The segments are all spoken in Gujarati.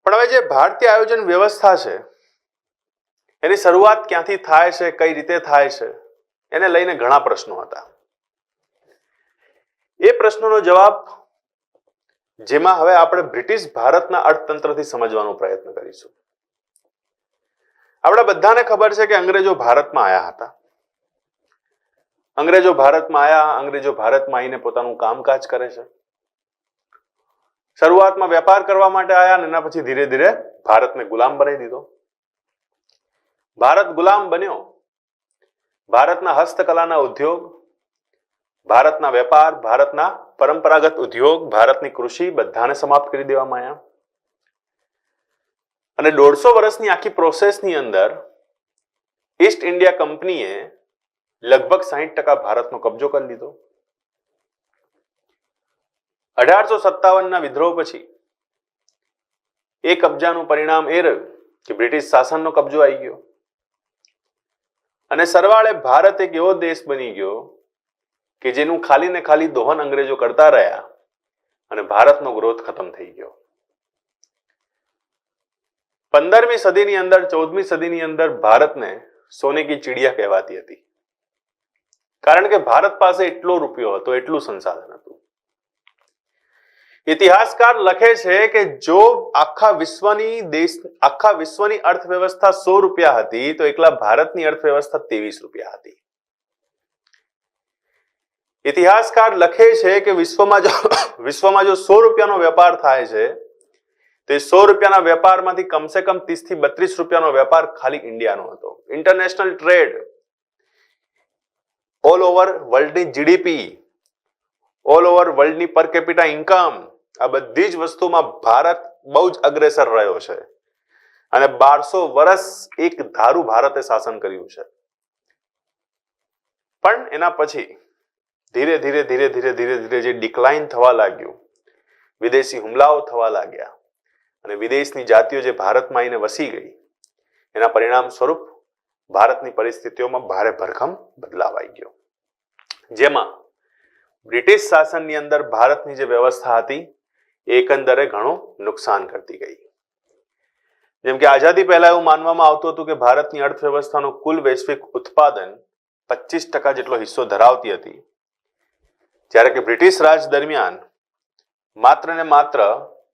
પણ હવે જે ભારતીય આયોજન વ્યવસ્થા છે એની શરૂઆત ક્યાંથી થાય છે, કઈ રીતે થાય છે, એને લઈને ઘણા પ્રશ્નો હતા. એ પ્રશ્નોનો જવાબ જેમાં હવે આપણે બ્રિટિશ ભારતના અર્થતંત્રથી સમજવાનો પ્રયત્ન કરીશું. આપણા બધાને ખબર છે કે અંગ્રેજો ભારતમાં આવ્યા હતા. અંગ્રેજો ભારતમાં આવીને પોતાનું કામકાજ કરે છે. શરૂઆતમાં વેપાર કરવા માટે આવ્યા અને એના પછી ધીરે ધીરે ભારતને ગુલામ બનાવી દીધો. ભારત ગુલામ બન્યો. ભારતના હસ્તકલાના ઉદ્યોગ, ભારતના વેપાર, ભારતના પરંપરાગત ઉદ્યોગ, ભારતની કૃષિ બધાને સમાપ્ત કરી દેવામાં આવ્યા. અને 150 વર્ષની આખી પ્રોસેસની અંદર ઈસ્ટ ઇન્ડિયા કંપનીએ લગભગ 60% ભારતનો કબજો કરી લીધો. 1857ના વિદ્રોહ પછી એ કબજાનું પરિણામ એ રહ્યું કે બ્રિટિશ શાસનનો કબજો આવી ગયો અને સરવાળે ભારત એક એવો દેશ બની ગયો કે જેનું ખાલી ને ખાલી દોહન અંગ્રેજો કરતા રહ્યા અને ભારતનો ગ્રોથ ખતમ થઈ ગયો. 15મી સદીની અંદર, 14મી સદીની અંદર ભારતને સોને કી ચીડિયા કહેવાતી હતી. કારણ કે ભારત પાસે એટલો રૂપિયો હતો, એટલું સંસાધન હતું. ઇતિહાસકાર લખે છે કે જો આખા વિશ્વની અર્થવ્યવસ્થા 100 રૂપિયા હતી તો એકલા ભારતની અર્થવ્યવસ્થા 23 રૂપિયા હતી. ઇતિહાસકાર લખે છે કે વિશ્વમાં જો 100 રૂપિયાનો વેપાર થાય છે તો એ 100 રૂપિયાના વેપારમાંથી કમસે કમ 30 થી 32 રૂપિયાનો વેપાર ખાલી ઇન્ડિયાનો હતો. ઇન્ટરનેશનલ ટ્રેડ, ઓલ ઓવર વર્લ્ડની જીડીપી, ઓલ ઓવર વર્લ્ડની પર કેપિટા ઇન્કમ, આ બધી જ વસ્તુમાં ભારત બહુ જ અગ્રેસર રહ્યો છે અને 1200 વર્ષ એક ધારું ભારતે શાસન કર્યું છે. પણ એના પછી ધીરે ધીરે જે ડિક્લાઇન થવા લાગ્યું, વિદેશી હુમલાઓ થવા લાગ્યા અને વિદેશની જાતિઓ જે ભારતમાં આવીને વસી ગઈ, એના પરિણામ સ્વરૂપ ભારતની પરિસ્થિતિઓમાં ભારે ભરખમ બદલાવ આવી ગયો. જેમાં બ્રિટિશ શાસનની અંદર ભારતની જે વ્યવસ્થા હતી એકંદરે ઘણું નુકસાન કરતી ગઈ. જેમ કે આઝાદી પહેલા એવું માનવામાં આવતું હતું કે ભારતની અર્થવ્યવસ્થાનું કુલ વૈશ્વિક ઉત્પાદન 25% જેટલો હિસ્સો ધરાવતી હતી, જ્યારે કે બ્રિટિશ રાજ દરમિયાન માત્ર ને માત્ર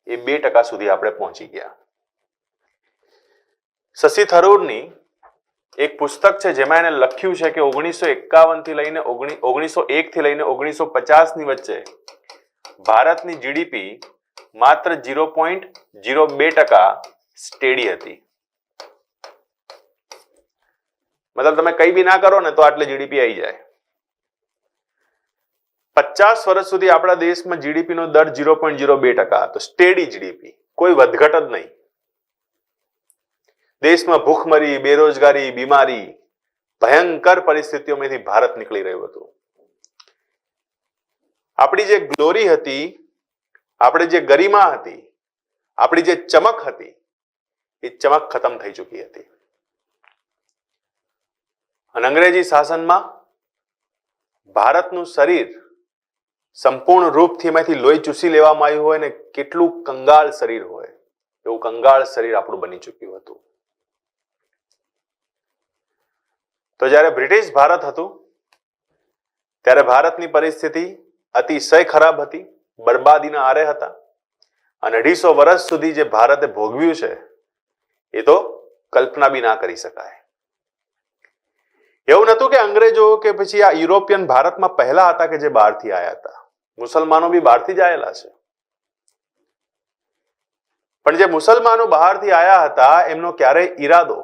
એ 2% સુધી આપણે પહોંચી ગયા. શશી થરૂરની એક પુસ્તક છે જેમાં એને લખ્યું છે કે 1951 થી લઈને 1950 ની વચ્ચે ભારતની જીડીપી માત્ર 0.02% સ્ટેડી હતી. મતલબ તમે કઈ બી ના કરો ને તો આટલે જીડીપી આવી જાય. 50 વર્ષ સુધી આપણા દેશમાં જીડીપી નો દર 0.02% હતો. સ્ટેડી જીડીપી, કોઈ વધઘટ જ નહીં. દેશમાં ભૂખમરી, બેરોજગારી, બીમારી, ભયંકર પરિસ્થિતિઓમાંથી ભારત નીકળી રહ્યું હતું. આપણી જે ગ્લોરી હતી, આપણી જે ગરિમા હતી, આપણી જે ચમક હતી, એ ચમક ખતમ થઈ ચૂકી હતી. અને અંગ્રેજી શાસનમાં ભારતનું શરીર સંપૂર્ણ રૂપથી એમાંથી લોહી ચૂસી લેવામાં આવ્યું હોય ને કેટલું કંગાળ શરીર હોય એવું કંગાળ શરીર આપણું બની ચૂક્યું હતું. તો જ્યારે બ્રિટિશ ભારત હતું ત્યારે ભારતની પરિસ્થિતિ અતિશય ખરાબ હતી, બરબાદીના આરે હતા અને 250 વર્ષ સુધી જે ભારતે ભોગવ્યું છે એ તો કલ્પના બી ના કરી શકાય. એવું નતું કે અંગ્રેજો કે પછી આ યુરોપિયન ભારતમાં પહેલા હતા કે જે બહારથી આવ્યા હતા. મુસલમાનો બી બહારથી જ આવેલા છે. પણ જે મુસલમાનો બહારથી આવ્યા હતા એમનો ક્યારેય ઈરાદો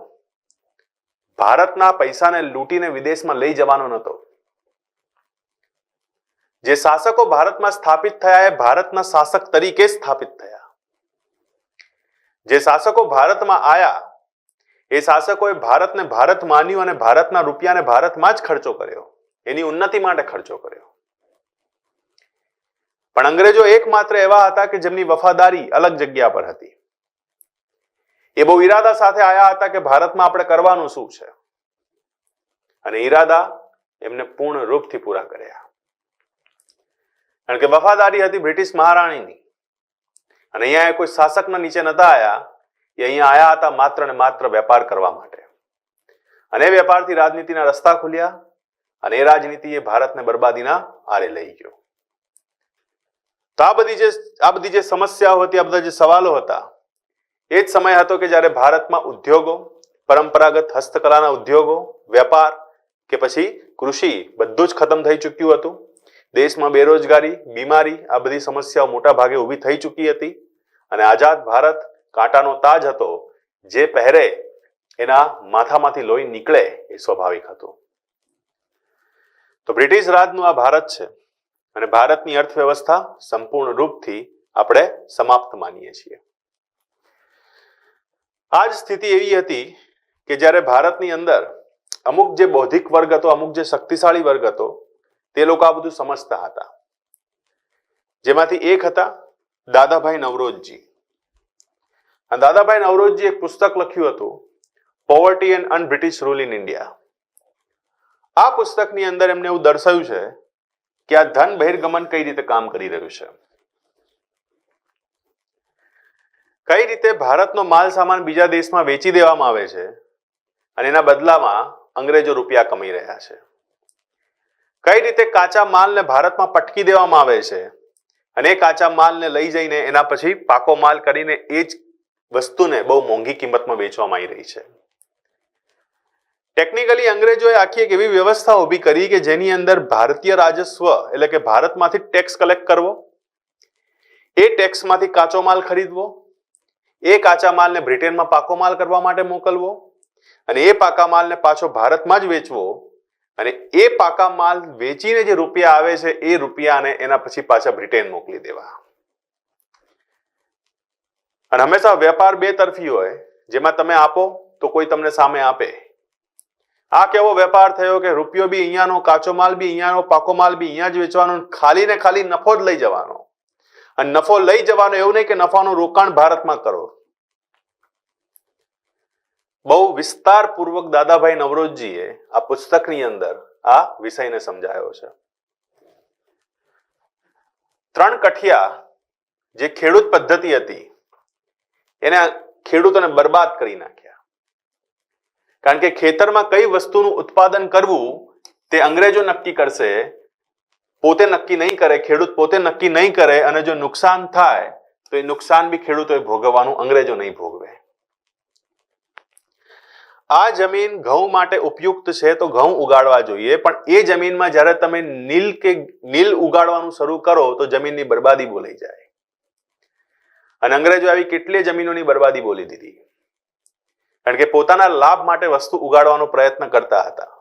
ભારતના પૈસાને લૂંટીને વિદેશમાં લઈ જવાનો નહોતો. જે શાસકો ભારતમાં સ્થાપિત થયા એ ભારતના શાસક તરીકે સ્થાપિત થયા. જે શાસકો ભારતમાં આયા એ શાસકોએ ભારતને ભારત માન્યું અને ભારતના રૂપિયાને ભારતમાં જ ખર્ચો કર્યો, એની ઉન્નતિ માટે ખર્ચો કર્યો. પણ અંગ્રેજો એકમાત્ર એવા હતા કે જેમની વફાદારી અલગ જગ્યા પર હતી. એ બહુ ઈરાદા સાથે આયા હતા કે ભારતમાં આપણે કરવાનું શું છે અને ઈરાદા એમને પૂર્ણ રૂપથી પૂરા કર્યા. કારણ કે વફાદારી હતી બ્રિટિશ મહારાણીની અને અહીંયા કોઈ શાસકના નીચે નતા આયા એ અહીંયા આયા હતા માત્ર ને માત્ર વેપાર કરવા માટે, અને વેપારથી રાજનીતિના રસ્તા ખુલ્યા, અને એ રાજનીતિ એ ભારતને બરબાદીના આરે લઈ ગયો. તો આ બધી જે સમસ્યાઓ હતી, આ બધા જે સવાલો હતા, એ જ સમય હતો કે જ્યારે ભારતમાં ઉદ્યોગો, પરંપરાગત હસ્તકલાના ઉદ્યોગો, વેપાર કે પછી કૃષિ બધું જ ખતમ થઈ ચૂક્યું હતું. દેશમાં બેરોજગારી, બીમારી, આ બધી સમસ્યાઓ મોટા ભાગે ઊભી થઈ ચૂકી હતી, અને આઝાદ ભારત કાંટાનો તાજ હતો, જે પહેરે એના માથામાંથી લોહી નીકળે એ સ્વાભાવિક હતું. તો બ્રિટિશ રાજનું આ ભારત છે, અને ભારતની અર્થવ્યવસ્થા સંપૂર્ણ રૂપથી આપણે સમાપ્ત માનીએ છીએ. આ જ સ્થિતિ એવી હતી કે જ્યારે ભારતની અંદર અમુક જે બૌદ્ધિક વર્ગ હતો, અમુક જે શક્તિશાળી વર્ગ હતો, તે લોકો આ બધું સમજતા હતા. જેમાંથી એક હતા દાદાભાઈ નવરોજજી. અને દાદાભાઈ નવરોજજી એક પુસ્તક લખ્યું હતું, poverty and unBritish rule in India. આ પુસ્તકની અંદર એમને એવું દર્શાવ્યું છે કે આ ધન બહિર્ગમન કઈ રીતે કામ કરી રહ્યું છે, કઈ રીતે ભારતનો માલ સામાન બીજા દેશમાં વેચી દેવામાં આવે છે, અને એના બદલામાં અંગ્રેજો રૂપિયા કમાઈ રહ્યા છે. કઈ રીતે કાચા માલને ભારતમાં પટકી દેવામાં આવે છે, અને એ કાચા માલને લઈ જઈને એના પછી પાકો માલ કરીને એ જ વસ્તુને બહુ મોંઘી કિંમતમાં વેચવામાં આવી રહી છે. ટેકનિકલી અંગ્રેજોએ આખી એક એવી વ્યવસ્થા ઊભી કરી કે જેની અંદર ભારતીય રાજસ્વ એટલે કે ભારતમાંથી ટેક્સ કલેક્ટ કરવો, એ ટેક્સમાંથી કાચો માલ ખરીદવો, એ કાચા માલને બ્રિટનમાં પાકો માલ કરવા માટે મોકલવો, અને એ પાકા માલને પાછો ભારતમાં જ વેચવો, અને એ પાકા માલ વેચીને જે રૂપિયા આવે છે એ રૂપિયાને એના પછી પાછા બ્રિટન મોકલી દેવા. અને હંમેશા વેપાર બે તરફી હોય, જેમાં તમે આપો તો કોઈ તમને સામે આપે. આ કેવો વેપાર થયો કે રૂપિયો બી અહીંયાનો, કાચો માલ બી અહીંયાનો, પાકો માલ બી અહીંયા જ વેચવાનો, ખાલી ને ખાલી નફો જ લઈ જવાનો. અને નફો લઈ જવાનો એવું નહીં કે નફાનું રોકાણ ભારતમાં કરો. બહુ વિસ્તારપૂર્વક દાદાભાઈ નવરોજજીએ આ પુસ્તકની અંદર આ વિષયને સમજાયો છે. 3 કઠિયા જે ખેડૂત પદ્ધતિ હતી એને ખેડૂતોને બરબાદ કરી નાખ્યા. કારણ કે ખેતરમાં કઈ વસ્તુનું ઉત્પાદન કરવું તે અંગ્રેજો નક્કી કરશે, પોતે નક્કી નહીં કરે, ખેડૂત પોતે નક્કી નહીં કરે, અને જો નુકસાન થાય તો એ નુકસાન બી ખેડૂતોએ ભોગવવાનું, અંગ્રેજો નહીં ભોગવે. આ જમીન ઘઉં માટે ઉપયુક્ત છે તો ઘઉં ઉગાડવા જોઈએ, પણ એ જમીનમાં જ્યારે તમે નીલ ઉગાડવાનું શરૂ કરો તો જમીનની બરબાદી બોલાઈ જાય. અને અંગ્રેજો આવી કેટલીય જમીનોની બરબાદી બોલી દીધી, કારણ કે પોતાના લાભ માટે વસ્તુ ઉગાડવાનો પ્રયત્ન કરતા હતા.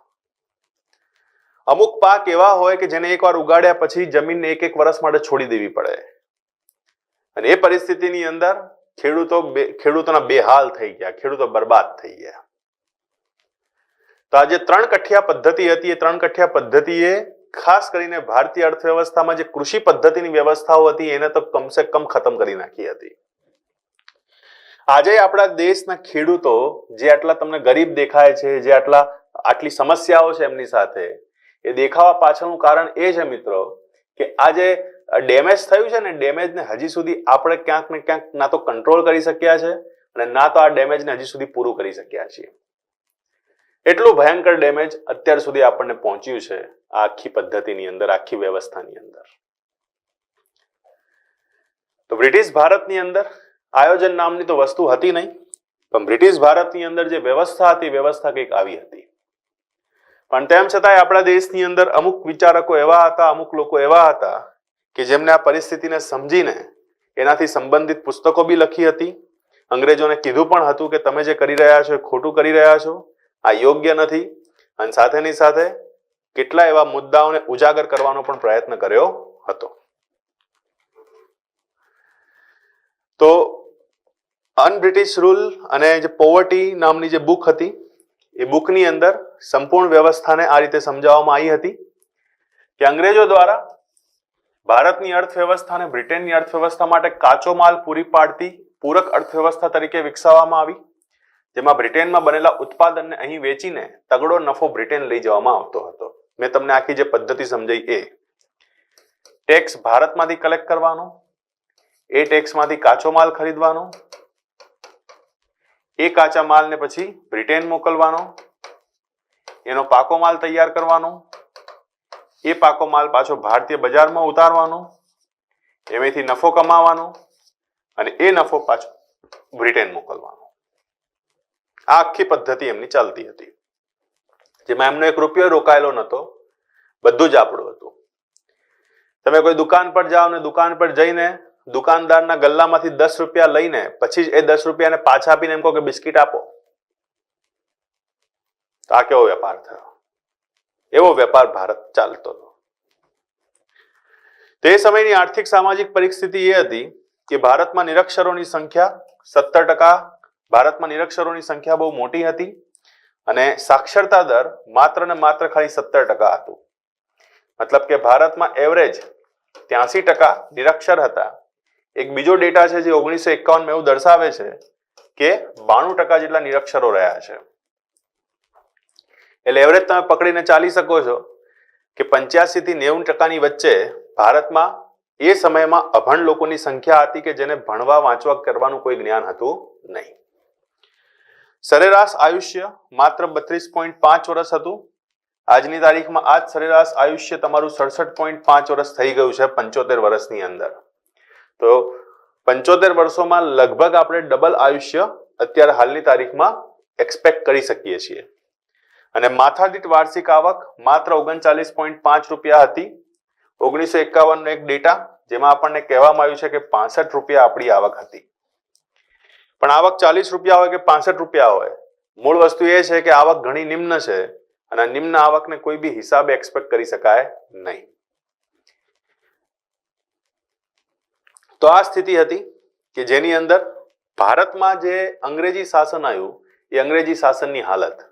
અમુક પાક એવા હોય કે જેને એકવાર ઉગાડ્યા પછી જમીનને 1-1 વર્ષ માટે છોડી દેવી પડે, અને એ પરિસ્થિતિની અંદર ખેડૂતોના બેહાલ થઈ ગયા, ખેડૂતો બરબાદ થઈ ગયા. તો આ જે 3 કઠિયા પદ્ધતિ હતી, એ 3 કઠિયા પદ્ધતિએ ખાસ કરીને ભારતીય અર્થવ્યવસ્થામાં જે કૃષિ પદ્ધતિની વ્યવસ્થાઓ હતી એને તો કમસે કમ ખતમ કરી નાખી હતી. આજે આપણા દેશના ખેડૂતો જે આટલા તમને ગરીબ દેખાય છે, જે આટલી સમસ્યાઓ છે એમની સાથે, એ દેખાવા પાછળનું કારણ એ છે મિત્રો કે આ જે ડેમેજ થયું છે ને, ડેમેજને હજી સુધી આપણે ક્યાંક ને ક્યાંક ના તો કંટ્રોલ કરી શક્યા છે, અને ના તો આ ડેમેજને હજી સુધી પૂરું કરી શક્યા છીએ. એટલું ભયંકર ડેમેજ અત્યાર સુધી આપણને પહોંચ્યું છે આ આખી પદ્ધતિની અંદર, આખી વ્યવસ્થાની અંદર. તો બ્રિટિશ ભારતની અંદર આયોજન નામની તો વસ્તુ હતી નહીં, પણ બ્રિટિશ ભારતની અંદર જે વ્યવસ્થા હતી, વ્યવસ્થા કંઈક આવી હતી. પણ તેમ છતાંય આપણા દેશની અંદર અમુક વિચારકો એવા હતા, અમુક લોકો એવા હતા કે જેમને આ પરિસ્થિતિને સમજીને એનાથી સંબંધિત પુસ્તકો બી લખી હતી. અંગ્રેજોને કીધું પણ હતું કે તમે જે કરી રહ્યા છો એ ખોટું કરી રહ્યા છો, આ યોગ્ય નથી, અને સાથેની સાથે કેટલા એવા મુદ્દાઓને ઉજાગર કરવાનો પણ પ્રયત્ન કર્યો હતો. તો અનબ્રિટિશ રૂલ અને જે પોવર્ટી નામની જે બુક હતી, એ બુકની અંદર સંપૂર્ણ વ્યવસ્થાને આ રીતે સમજાવવામાં આવી હતી કે અંગ્રેજો દ્વારા ભારતની અર્થવ્યવસ્થાને બ્રિટનની અર્થવ્યવસ્થા માટે કાચો માલ પૂરી પાડતી પૂરક અર્થવ્યવસ્થા તરીકે વિકસાવવામાં આવી, જેમાં બ્રિટનમાં બનેલા ઉત્પાદનને અહીં વેચીને તગડો નફો બ્રિટન લઈ જવામાં આવતો હતો. મેં તમને આખી જે પદ્ધતિ સમજાઈ, એ ટેક્સ ભારતમાંથી કલેક્ટ કરવાનો, એ ટેક્સમાંથી કાચો માલ ખરીદવાનો, એ કાચા માલને પછી બ્રિટેન મોકલવાનો, એનો પાકો માલ તૈયાર કરવાનો, એ પાકો માલ પાછો ભારતીય બજારમાં ઉતારવાનો, એમાંથી નફો કમાવાનો અને એ નફો પાછો બ્રિટેન મોકલવાનો. આ આખી પદ્ધતિ એમની ચાલતી હતી, જેમાં એમનો 1 રૂપિયો રોકાયેલો નતો, બધું જ આપણું હતું. તમે કોઈ દુકાન પર જાઓ ને દુકાન પર જઈને દુકાનદારના ગલ્લામાંથી 10 રૂપિયા લઈને પછી જ એ 10 રૂપિયાને પાછા આપીને એમ કહો કે બિસ્કિટ આપો, તો આ કેવો વેપાર થયો? એવો વેપાર ભારત ચાલતો હતો. તે સમયની આર્થિક સામાજિક પરિસ્થિતિ એ હતી કે ભારતમાં નિરક્ષરોની સંખ્યા 17%, ભારતમાં નિરક્ષરોની સંખ્યા બહુ મોટી હતી અને સાક્ષરતા દર માત્ર ને માત્ર ખાલી 17% હતું. મતલબ કે ભારતમાં એવરેજ 83% નિરક્ષર હતા. એક બીજો ડેટા છે જે 1951 એવું દર્શાવે છે કે 92% જેટલા નિરક્ષરો રહ્યા છે. એટલે એવરેજ તમે પકડીને ચાલી શકો છો કે 85 થી 90% વચ્ચે ભારતમાં એ સમયમાં અભણ લોકોની સંખ્યા હતી કે જેને ભણવા વાંચવા કરવાનું કોઈ જ્ઞાન હતું નહીં. સરેરાશ આયુષ્ય માત્ર 32.5 વર્ષ હતું. આજની તારીખમાં આ જ સરેરાશ આયુષ્ય તમારું 67.5 વર્ષ થઈ ગયું છે 75 વર્ષની અંદર. તો 75 વર્ષોમાં લગભગ આપણે ડબલ આયુષ્ય અત્યારે હાલની તારીખમાં એક્સપેક્ટ કરી શકીએ છીએ. અને માથાદીઠ વાર્ષિક આવક માત્ર 39.5 રૂપિયા હતી. 1951 નો એક ડેટા જેમાં આપણને કહેવામાં આવ્યું છે કે 65 રૂપિયા આપણી આવક હતી. પણ આવક 40 રૂપિયા હોય કે 65 રૂપિયા હોય, મૂળ વસ્તુ એ છે કે આવક ઘણી નિમ્ન છે અને નિમ્ન આવકને કોઈ બી હિસાબે એક્સપેક્ટ કરી શકાય નહીં. તો આ સ્થિતિ હતી કે જેની અંદર ભારતમાં જે અંગ્રેજી શાસન આવ્યું એ અંગ્રેજી શાસનની હાલત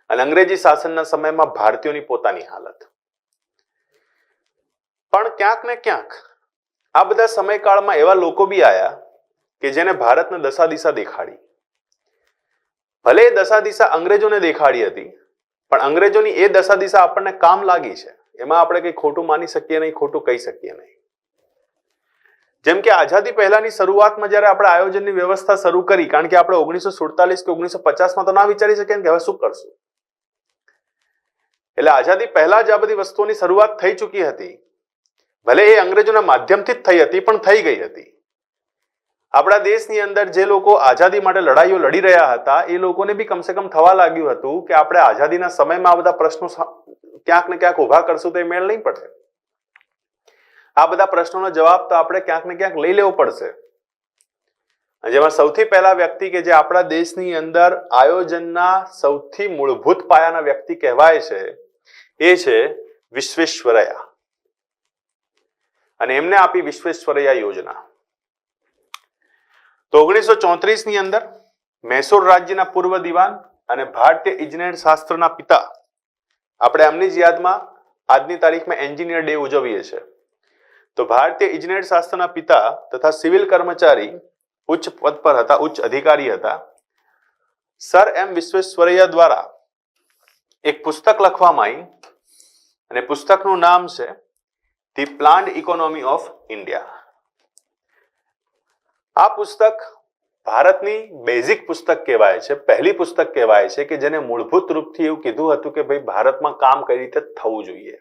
અને અંગ્રેજી શાસનના સમયમાં ભારતીયોની પોતાની હાલત. પણ ક્યાંક ને ક્યાંક આ બધા સમયકાળમાં એવા લોકો બી આયા કે જેને ભારતને દશા દિશા દેખાડી. ભલે એ દશા દિશા અંગ્રેજોને દેખાડી હતી, પણ અંગ્રેજોની એ દશા દિશા આપણને કામ લાગી છે, એમાં આપણે કઈ ખોટું માની શકીએ નહીં, ખોટું કહી શકીએ નહીં. જેમ કે આઝાદી પહેલાની શરૂઆતમાં જયારે આપણે આયોજનની વ્યવસ્થા શરૂ કરી, કારણ કે આપણે 1947 કે 1950 તો ના વિચારી શકીએ કે હવે શું કરશું. એટલે આઝાદી પહેલા જ આ બધી વસ્તુઓની શરૂઆત થઈ ચૂકી હતી. ભલે એ અંગ્રેજોના માધ્યમથી જ થઈ હતી, પણ થઈ ગઈ હતી. આપણા દેશની અંદર જે લોકો આઝાદી માટે લડાઈઓ લડી રહ્યા હતા એ લોકોને બી કમસે કમ થવા લાગ્યું હતું કે આપણે આઝાદીના સમયમાં આ બધા પ્રશ્નો ક્યાંક ને ક્યાંક ઉભા કરશું તો એ મેળ નહીં પડે. આ બધા પ્રશ્નોનો જવાબ તો આપણે ક્યાંક ને ક્યાંક લઈ લેવો પડશે. જેમાં સૌથી પહેલા વ્યક્તિ કે જે આપણા દેશની અંદર આયોજનના સૌથી મૂળભૂત પાયાના વ્યક્તિ કહેવાય છે એ છે વિશ્વેશ્વરૈયા. અને એમને આપી વિશ્વેશ્વરૈયા યોજના. તો 1934 ની અંદર મૈસૂર રાજ્યના પૂર્વ દિવાન અને ભારતીય ઇજનેર શાસ્ત્રના પિતા, આપણે એમની જ યાદમાં આજની તારીખમાં એન્જિનિયર ડે ઉજવીએ છીએ. તો ભારતીય ઇજનેર શાસ્ત્રના પિતા તથા સિવિલ કર્મચારી, ઉચ્ચ પદ પર હતા, ઉચ્ચ અધિકારી હતા, સર એમ વિશ્વેશ્વરૈયા દ્વારા એક પુસ્તક લખવામાં આવી અને પુસ્તકનું નામ છે the planned economy of India. આ પુસ્તક ભારતની બેઝિક પુસ્તક કહેવાય છે, પહેલી પુસ્તક કહેવાય છે કે જેને મૂળભૂત રૂપથી એવું કીધું હતું કે ભાઈ ભારતમાં કામ કઈ રીતે થવું જોઈએ,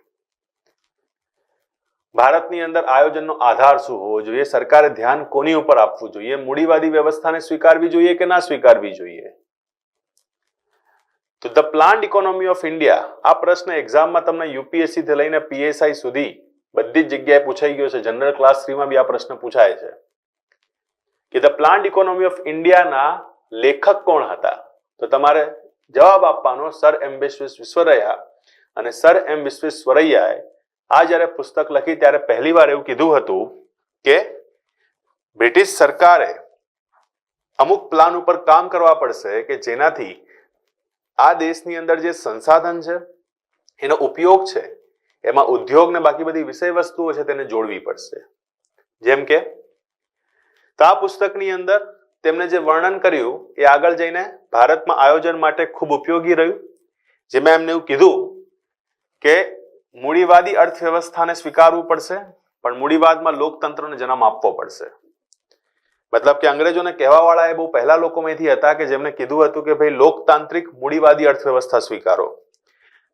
ભારતની અંદર આયોજનનો આધાર શું હોવો જોઈએ, સરકારે ધ્યાન કોની ઉપર આપવું જોઈએ, મૂડીવાદી વ્યવસ્થાને સ્વીકારવી જોઈએ કે ના સ્વીકારવી જોઈએ. તો the planned economy of India, આ પ્રશ્ન એક્ઝામમાં તમને યુપીએસસી થી લઈને પીએસઆઈ સુધી બધી જ જગ્યાએ પૂછાઈ ગયો છે. જનરલ ક્લાસ 3 માં બી આ પ્રશ્ન પૂછાય છે કે ધ પ્લાન્ડ ઇકોનોમી ઓફ ઇન્ડિયાના લેખક કોણ હતા. તો તમારે જવાબ આપવાનો સર એમ વિશ્વેશ્વરૈયા. અને સર એમ વિશ્વેશ્વરૈયાએ આ જ્યારે પુસ્તક લખી ત્યારે પહેલી વાર એવું કીધું હતું કે બ્રિટિશ સરકારે અમુક પ્લાન ઉપર કામ કરવા પડશે કે જેનાથી આ દેશની અંદર જે સંસાધન છે એનો ઉપયોગ છે એમાં ઉદ્યોગ ને બાકી બધી વિષય વસ્તુઓ છે તેને જોડવી પડશે. જેમ કે આ પુસ્તકની અંદર તેમણે જે વર્ણન કર્યું એ આગળ જઈને ભારતમાં આયોજન માટે ખૂબ ઉપયોગી રહ્યું. જેમાં એમને એવું કીધું કે મૂડીવાદી અર્થવ્યવસ્થાને સ્વીકારવું પડશે, પણ મૂડીવાદમાં લોકતંત્રને જન્મ આપવો પડશે. મતલબ કે અંગ્રેજોને કહેવાવાળા એ બહુ પહેલા લોકોમાંથી હતા કે જેમને કીધું હતું કે ભાઈ લોકતાંત્રિક મૂડીવાદી અર્થવ્યવસ્થા સ્વીકારો.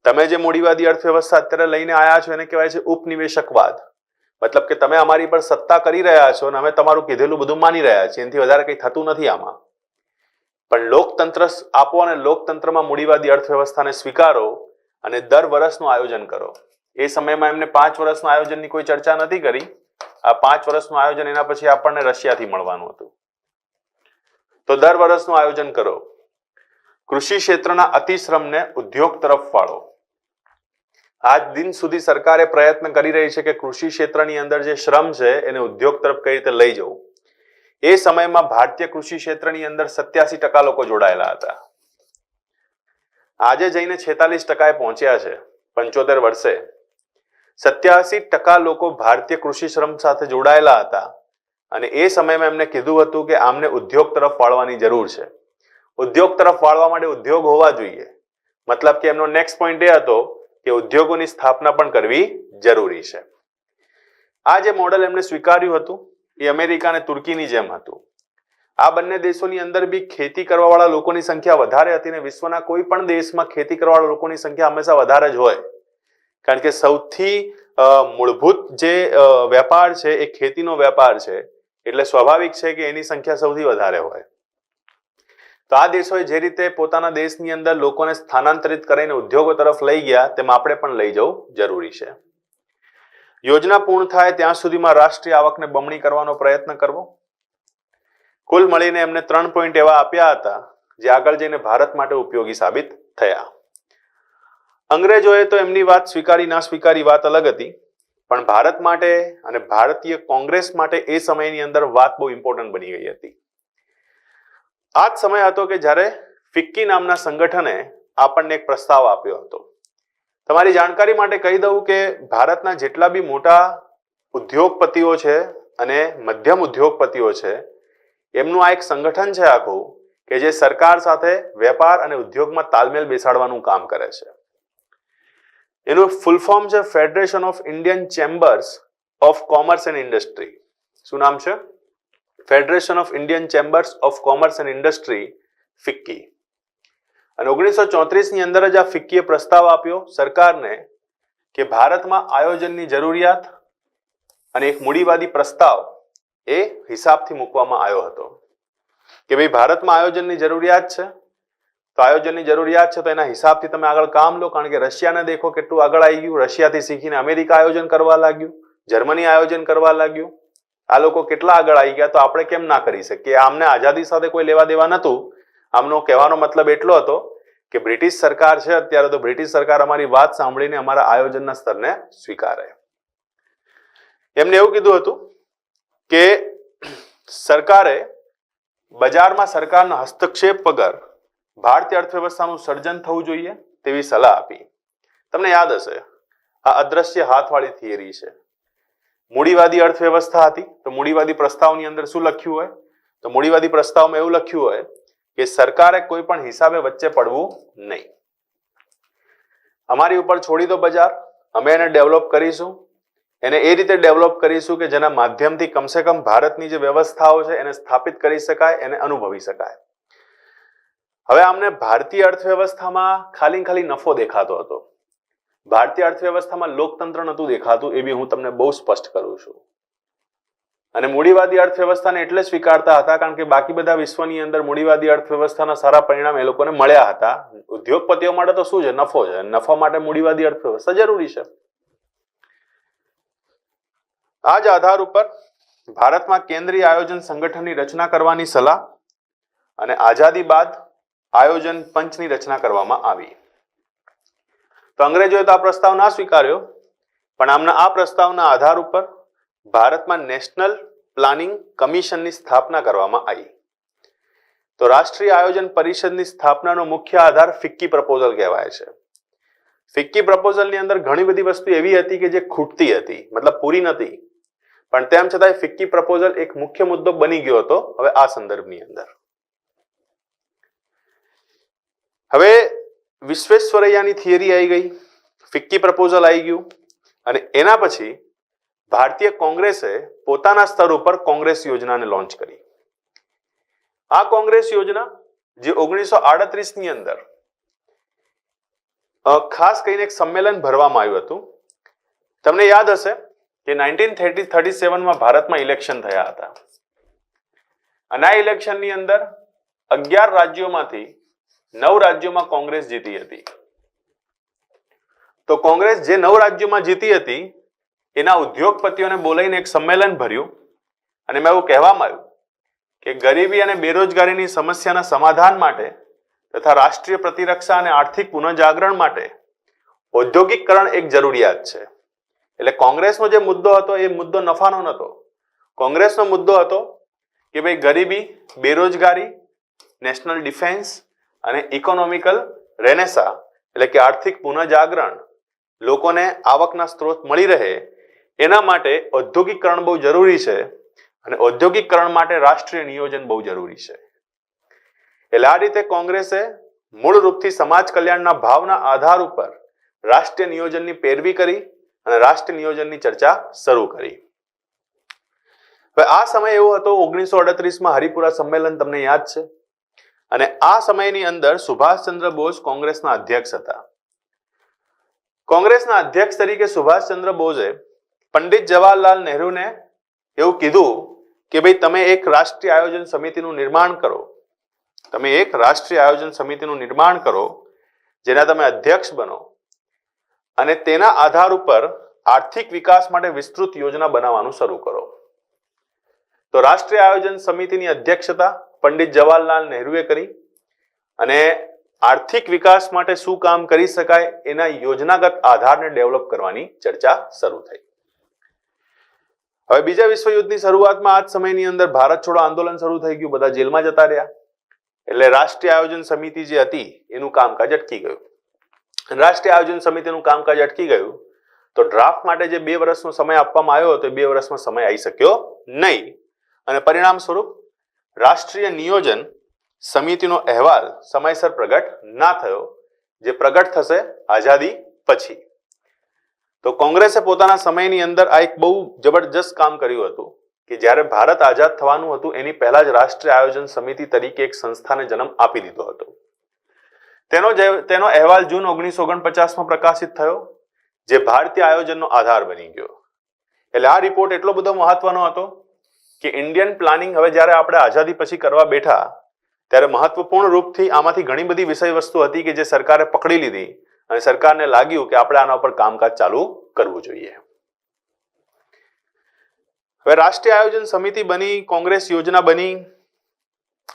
તમે જે મૂડીવાદી અર્થવ્યવસ્થા અત્યારે લઈને આવ્યા છો એને કહેવાય છે ઉપનિવેશકવાદ. મતલબ કે તમે અમારી પર સત્તા કરી રહ્યા છો અને અમે તમારું કીધેલું બધું માની રહ્યા છીએ, એનાથી વધારે કંઈ થતું નથી આમાં. પણ લોકતંત્ર આપો અને લોકતંત્રમાં મૂડીવાદી અર્થવ્યવસ્થાને સ્વીકારો અને દર વર્ષનું આયોજન કરો. એ સમયમાં એમને 5 વર્ષના આયોજનની કોઈ ચર્ચા નથી કરી. આ 5 વર્ષનું આયોજન એના પછી આપણને રશિયાથી મળવાનું હતું. તો દર વર્ષનું આયોજન કરો. કૃષિ ક્ષેત્રના અતિશ્રમને ઉદ્યોગ તરફ વાળો. આજ દિન સુધી સરકારે પ્રયત્ન કરી રહી છે કે કૃષિ ક્ષેત્રની અંદર જે શ્રમ છે એને ઉદ્યોગ તરફ કઈ રીતે લઈ જવું. એ સમયમાં ભારતીય કૃષિ ક્ષેત્રની અંદર 87% લોકો જોડાયેલા હતા. આજે જઈને 46% પહોંચ્યા છે 75 વર્ષે. 87% લોકો ભારતીય કૃષિ શ્રમ સાથે જોડાયેલા હતા અને એ સમયમાં એમને કીધું હતું કે આમને ઉદ્યોગ તરફ વાળવાની જરૂર છે. ઉદ્યોગ તરફ વાળવા માટે ઉદ્યોગ હોવા જોઈએ. મતલબ કે એમનો નેક્સ્ટ પોઈન્ટ એ હતો કે ઉદ્યોગોની સ્થાપના પણ કરવી જરૂરી છે. આ જે મોડેલ એમને સ્વીકાર્યું હતું એ અમેરિકા અને તુર્કીની જેમ હતું. આ બંને દેશોની અંદર બી ખેતી કરવાવાળા લોકોની સંખ્યા વધારે હતી ને વિશ્વના કોઈ પણ દેશમાં ખેતી કરવાવાળા લોકોની સંખ્યા હંમેશા વધારે જ હોય. કારણ કે સૌથી મૂળભૂત જે વેપાર છે એ ખેતીનો વેપાર છે, એટલે સ્વાભાવિક છે કે એની સંખ્યા સૌથી વધારે હોય. તો આ દેશોએ જે રીતે પોતાના દેશની અંદર લોકોને સ્થાનાંતરિત કરીને ઉદ્યોગો તરફ લઈ ગયા તેમ આપણે પણ લઈ જવું જરૂરી છે. યોજના પૂર્ણ થાય ત્યાં સુધીમાં રાષ્ટ્રીય આવકને બમણી કરવાનો પ્રયત્ન કરવો. કુલ મળીને એમને 3 પોઈન્ટ એવા આપ્યા હતા જે આગળ જઈને ભારત માટે ઉપયોગી સાબિત થયા. અંગ્રેજોએ તો એમની વાત સ્વીકારી ના સ્વીકારી વાત અલગ હતી, પણ ભારત માટે અને ભારતીય કોંગ્રેસ માટે એ સમયની અંદર વાત બહુ ઇમ્પોર્ટન્ટ બની ગઈ હતી. આ જ સમય હતો કે જ્યારે ફિક્કી નામના સંગઠને આપણને એક પ્રસ્તાવ આપ્યો હતો. તમારી જાણકારી માટે કહી દઉં કે ભારતના જેટલા બી મોટા ઉદ્યોગપતિઓ છે અને મધ્યમ ઉદ્યોગપતિઓ છે એમનું આ એક સંગઠન છે આખું કે જે સરકાર સાથે વેપાર અને ઉદ્યોગમાં તાલમેલ બેસાડવાનું કામ કરે છે. એનું ફૂલ ફોર્મ છે federation of Indian chambers of commerce and industry. શું નામ છે? Federation of Indian chambers of commerce and industry, FICCI. અને 1934 ની અંદર જ આ ફિક્કીએ પ્રસ્તાવ આપ્યો સરકારને કે ભારતમાં આયોજનની જરૂરિયાત અને એક મૂડીવાદી પ્રસ્તાવ એ હિસાબથી મૂકવામાં આવ્યો હતો કે ભાઈ ભારતમાં આયોજનની જરૂરિયાત છે, તો આયોજનની જરૂરિયાત છે તો એના હિસાબથી તમે આગળ કામ લો. કારણ કે રશિયાને દેખો કેટલું આગળ આવી ગયું. રશિયાથી શીખીને અમેરિકા આયોજન કરવા લાગ્યું, જર્મની આયોજન કરવા લાગ્યું. આ લોકો કેટલા આગળ આવી ગયા, તો આપણે કેમ ના કરી શકીએ? આમને આઝાદી સાથે કોઈ લેવા દેવા નહોતું. આમનો કહેવાનો મતલબ એટલો હતો કે બ્રિટિશ સરકાર છે અત્યારે, તો બ્રિટિશ સરકાર અમારી વાત સાંભળીને અમારા આયોજનના સ્તરને સ્વીકારે. એમને એવું કીધું હતું કે સરકારે બજારમાં સરકારના હસ્તક્ષેપ વગર ભારતીય અર્થવ્યવસ્થાનું સર્જન થવું જોઈએ તેવી સલાહ આપી. તમને યાદ હશે આ અદ્રશ્ય હાથવાળી થિયરી છે. મૂડીવાદી અર્થવ્યવસ્થા હતી તો મૂડીવાદી પ્રસ્તાવની અંદર શું લખ્યું હોય? તો મૂડીવાદી પ્રસ્તાવમાં એવું લખ્યું હોય કે સરકારે કોઈ પણ હિસાબે વચ્ચે પડવું નહીં. અમારી ઉપર છોડી દો બજાર, અમે એને ડેવલપ કરીશું, એને એ રીતે ડેવલપ કરીશું કે જેના માધ્યમથી કમસે કમ ભારતની જે વ્યવસ્થાઓ છે એને સ્થાપિત કરી શકાય, એને અનુભવી શકાય. હવે આમને ભારતીય અર્થવ્યવસ્થામાં ખાલી નફો દેખાતો હતો. ભારતીય અર્થવ્યવસ્થામાં લોકતંત્ર નહોતું દેખાતું, એ બી હું તમને બહુ સ્પષ્ટ કરું છું. અને મૂડીવાદી અર્થવ્યવસ્થાને એટલે સ્વીકારતા હતા કારણ કે બાકી બધા વિશ્વની અંદર મૂડીવાદી અર્થવ્યવસ્થાના સારા પરિણામ એ લોકોને મળ્યા હતા. ઉદ્યોગપતિઓ માટે તો શું છે? નફો છે. નફા માટે મૂડીવાદી અર્થવ્યવસ્થા જરૂરી છે. આ જ આધાર ઉપર ભારતમાં કેન્દ્રીય આયોજન સંગઠનની રચના કરવાની સલાહ અને આઝાદી બાદ આયોજન પંચની રચના કરવામાં આવી. તો અંગ્રેજોએ તો આ પ્રસ્તાવ ના સ્વીકાર્યો, પણ આમના આ પ્રસ્તાવના આધાર ઉપર ભારતમાં નેશનલ પ્લાનિંગ કમિશનની સ્થાપના કરવામાં આવી. તો રાષ્ટ્રીય આયોજન પરિષદની સ્થાપનાનો મુખ્ય આધાર ફિક્કી પ્રપોઝલ કહેવાય છે. ફિક્કી પ્રપોઝલની અંદર ઘણી બધી વસ્તુ એવી હતી કે જે ખૂટતી હતી, મતલબ પૂરી નથી, પણ તેમ છતાંય ફિક્કી પ્રપોઝલ એક મુખ્ય મુદ્દો બની ગયો હતો. હવે આ સંદર્ભની અંદર હવે વિશ્વેશ્વરૈયાની થિયરી આવી ગઈ, ફિક્કી પ્રપોઝલ આવી ગયું, અને એના પછી ભારતીય કોંગ્રેસે પોતાના સ્તર ઉપર કોંગ્રેસ યોજનાને લોન્ચ કરી. આ કોંગ્રેસ યોજના જે 1938 ની અંદર ખાસ કરીને એક સંમેલન ભરવામાં આવ્યું હતું. તમને યાદ હશે કે 1937 માં ભારતમાં ઇલેક્શન થયા હતા અને આ ઇલેક્શનની અંદર 11 રાજ્યોમાંથી 9 રાજ્યોમાં કોંગ્રેસ જીતી હતી. તો કોંગ્રેસ જે 9 રાજ્યોમાં જીતી હતી એના ઉદ્યોગપતિઓને બોલાવીને એક સંમેલન ભર્યું અને એમાં એવું કહેવામાં આવ્યું કે ગરીબી અને બેરોજગારીની સમસ્યાના સમાધાન માટે તથા રાષ્ટ્રીય પ્રતિરક્ષા અને આર્થિક પુનઃજાગરણ માટે ઔદ્યોગિકકરણ એક જરૂરિયાત છે. એટલે કોંગ્રેસનો જે મુદ્દો હતો એ મુદ્દો નફાનો નહોતો. કોંગ્રેસનો મુદ્દો હતો કે ભાઈ ગરીબી, બેરોજગારી, નેશનલ ડિફેન્સ અને ઇકોનોમિકલ રેનેસા એટલે કે આર્થિક પુનઃજાગરણ, લોકોને આવકના સ્ત્રોત મળી રહે એના માટે ઔદ્યોગિકકરણ બહુ જરૂરી છે અને ઔદ્યોગિકકરણ માટે રાષ્ટ્રીય નિયોજન બહુ જરૂરી છે. એટલે આ રીતે કોંગ્રેસે મૂળ રૂપથી સમાજ કલ્યાણના ભાવના આધાર ઉપર રાષ્ટ્રીય નિયોજનની પેરવી કરી અને રાષ્ટ્રીય નિયોજનની ચર્ચા શરૂ કરી. હવે આ સમય એવો હતો 1938 માં હરિપુરા સંમેલન તમને યાદ છે અને આ સમયની અંદર સુભાષચંદ્ર બોઝ કોંગ્રેસના અધ્યક્ષ હતા. કોંગ્રેસના અધ્યક્ષ તરીકે સુભાષચંદ્ર બોઝે પંડિત જવાહરલાલ નહેરુને એવું કીધું કે ભાઈ તમે એક રાષ્ટ્રીય આયોજન સમિતિનું નિર્માણ કરો. તમે એક રાષ્ટ્રીય આયોજન સમિતિનું નિર્માણ કરો જેના તમે અધ્યક્ષ બનો અને તેના આધાર ઉપર આર્થિક વિકાસ માટે વિસ્તૃત યોજના બનાવવાનું શરૂ કરો. તો રાષ્ટ્રીય આયોજન સમિતિની અધ્યક્ષતા પંડિત જવાહરલાલ નહેરુએ કરી અને આર્થિક વિકાસ માટે શું કામ કરી શકાય એના યોજનાગત આધારને ડેવલપ કરવાની ચર્ચા શરૂ થઈ. હવે બીજા વિશ્વયુદ્ધની શરૂઆતમાં આ જ સમયની અંદર ભારત છોડો આંદોલન શરૂ થઈ ગયું. બધા જેલમાં જતા રહ્યા એટલે રાષ્ટ્રીય આયોજન સમિતિ જે હતી એનું કામકાજ અટકી ગયું. રાષ્ટ્રીય આયોજન સમિતિનું કામકાજ અટકી ગયું તો ડ્રાફ્ટ માટે જે 2 વર્ષનો સમય આપવામાં આવ્યો હતો એ 2 વર્ષમાં સમય આવી શક્યો નહીં અને પરિણામ સ્વરૂપ રાષ્ટ્રીય નિયોજન સમિતિનો અહેવાલ સમયસર પ્રગટ ના થયો, જે પ્રગટ થશે આઝાદી પછી. તો કોંગ્રેસે પોતાના સમયની અંદર આ એક બહુ જબરજસ્ત કામ કર્યું હતું કે જ્યારે ભારત આઝાદ થવાનું હતું એની પહેલા જ રાષ્ટ્રીય આયોજન સમિતિ તરીકે એક સંસ્થાને જન્મ આપી દીધો હતો. તેનો અહેવાલ જૂન 1949માં પ્રકાશિત થયો જે ભારતીય આયોજનનો આધાર બની ગયો. એટલે આ રિપોર્ટ એટલો બધો મહત્વનો હતો કે ઇન્ડિયન પ્લાનિંગ હવે જ્યારે આપણે આઝાદી પછી કરવા બેઠા ત્યારે મહત્વપૂર્ણ રૂપથી આમાંથી ઘણી બધી વિષય વસ્તુ હતી કે જે સરકારે પકડી લીધી અને સરકારને લાગ્યું કે આપણે આના ઉપર કામકાજ ચાલુ કરવું જોઈએ. હવે રાષ્ટ્રીય આયોજન સમિતિ બની, કોંગ્રેસ યોજના બની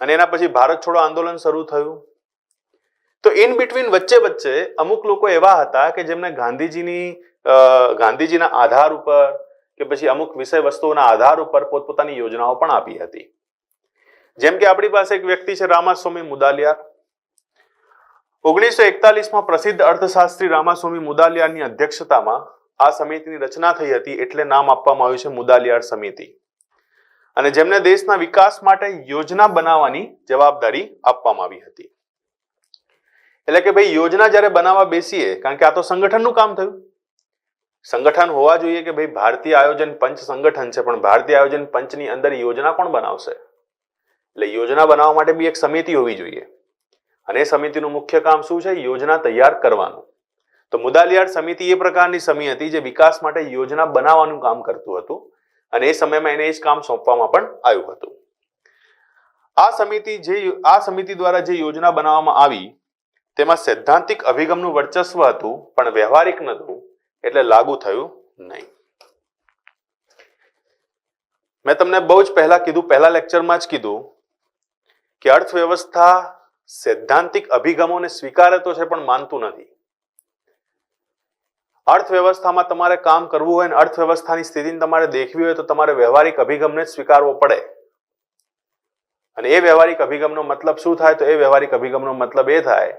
અને એના પછી ભારત છોડો આંદોલન શરૂ થયું. તો ઇન બિટવીન વચ્ચે અમુક લોકો એવા હતા કે જેમને ગાંધીજીના આધાર ઉપર કે પછી અમુક વિષય વસ્તુઓના આધાર ઉપર પોતપોતાની યોજનાઓ પણ આપી હતી. જેમ કે આપણી પાસે એક વ્યક્તિ છે રામાસ્વામી મુદાલિયાર. 1941માં પ્રસિદ્ધ અર્થશાસ્ત્રી રામાસ્વામી મુદાલિયારની અધ્યક્ષતામાં આ સમિતિની રચના થઈ હતી એટલે નામ આપવામાં આવ્યું છે મુદાલિયાર સમિતિ અને જેમને દેશના વિકાસ માટે યોજના બનાવવાની જવાબદારી આપવામાં આવી હતી. એટલે કે ભાઈ યોજના જ્યારે બનાવવા બેસીએ, કારણ કે આ તો સંગઠનનું કામ થયું, સંગઠન હોવા જોઈએ કે ભાઈ ભારતીય આયોજન પંચ સંગઠન છે પણ ભારતીય આયોજન પંચની અંદર યોજના કોણ બનાવશે? એટલે યોજના બનાવવા માટે બી એક સમિતિ હોવી જોઈએ અને એ સમિતિનું મુખ્ય કામ શું છે? યોજના તૈયાર કરવાનું. તો મુદાલિયાર સમિતિ એ પ્રકારની સમિતિ હતી જે વિકાસ માટે યોજના બનાવવાનું કામ કરતું હતું અને એ સમયમાં એને એ જ કામ સોંપવામાં પણ આવ્યું હતું. આ સમિતિ દ્વારા જે યોજના બનાવવામાં આવી તેમાં સૈદ્ધાંતિક અભિગમનું વર્ચસ્વ હતું પણ વ્યવહારિક નહોતું એટલે લાગુ થયું નહીં. મેં તમને બહુ જ પહેલા લેક્ચરમાં જ કીધું કે અર્થવ્યવસ્થા સૈદ્ધાંતિક અભિગમોને સ્વીકારે તો છે પણ માનતું નથી. અર્થવ્યવસ્થામાં તમારે કામ કરવું હોય અને અર્થવ્યવસ્થાની સ્થિતિને તમારે દેખવી હોય તો તમારે વ્યવહારિક અભિગમને જ સ્વીકારવો પડે. અને એ વ્યવહારિક અભિગમનો મતલબ શું થાય? તો એ વ્યવહારિક અભિગમનો મતલબ એ થાય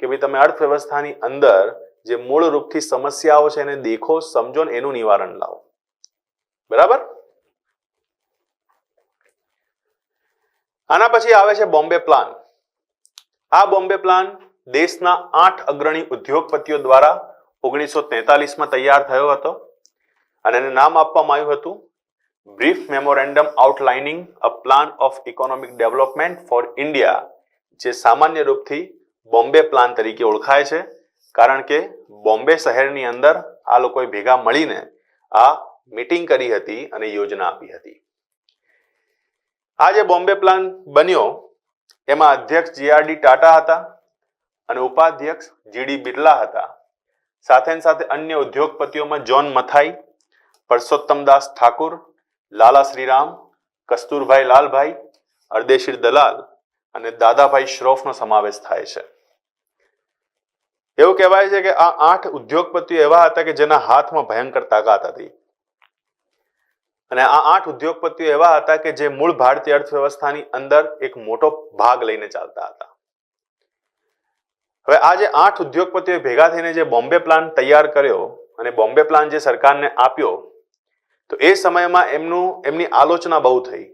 કે ભાઈ તમે અર્થવ્યવસ્થાની અંદર જે મૂળ રૂપથી સમસ્યાઓ છે એને દેખો, સમજો ને એનું નિવારણ લાવો. બરાબર? આના પછી આવે છે બોમ્બે પ્લાન. આ બોમ્બે પ્લાન દેશના 8 અગ્રણી ઉદ્યોગપતિઓ દ્વારા 1943માં તૈયાર થયો હતો અને એને નામ આપવામાં આવ્યું હતું brief memorandum outlining a plan of economic development for India, જે સામાન્ય રૂપથી બોમ્બે પ્લાન તરીકે ઓળખાય છે, કારણ કે બોમ્બે શહેરની અંદર આ લોકોએ ભેગા મળીને આ મીટિંગ કરી હતી અને યોજના આપી હતી. આ જે બોમ્બે પ્લાન બન્યો એમાં અધ્યક્ષ GRD ટાટા હતા અને ઉપાધ્યક્ષ GD બિરલા હતા. સાથે અન્ય ઉદ્યોગપતિઓમાં જોન મથાઈ, પરસોત્તમદાસ ઠાકુર, લાલા શ્રીરામ, કસ્તુરભાઈ લાલભાઈ, અરદેશીર દલાલ અને દાદાભાઈ શ્રોફનો સમાવેશ થાય છે. એવું કહેવાય છે કે આ 8 ઉદ્યોગપતિઓ એવા હતા કે જેના હાથમાં ભયંકર તાકાત હતી અને આ 8 ઉદ્યોગપતિઓ એવા હતા કે જે મૂળ ભારતીય અર્થવ્યવસ્થાની અંદર એક મોટો ભાગ લઈને ચાલતા હતા. હવે આ જે 8 ઉદ્યોગપતિઓ ભેગા થઈને જે બોમ્બે પ્લાન તૈયાર કર્યો અને બોમ્બે પ્લાન જે સરકારને આપ્યો, તો એ સમયમાં એમની આલોચના બહુ થઈ.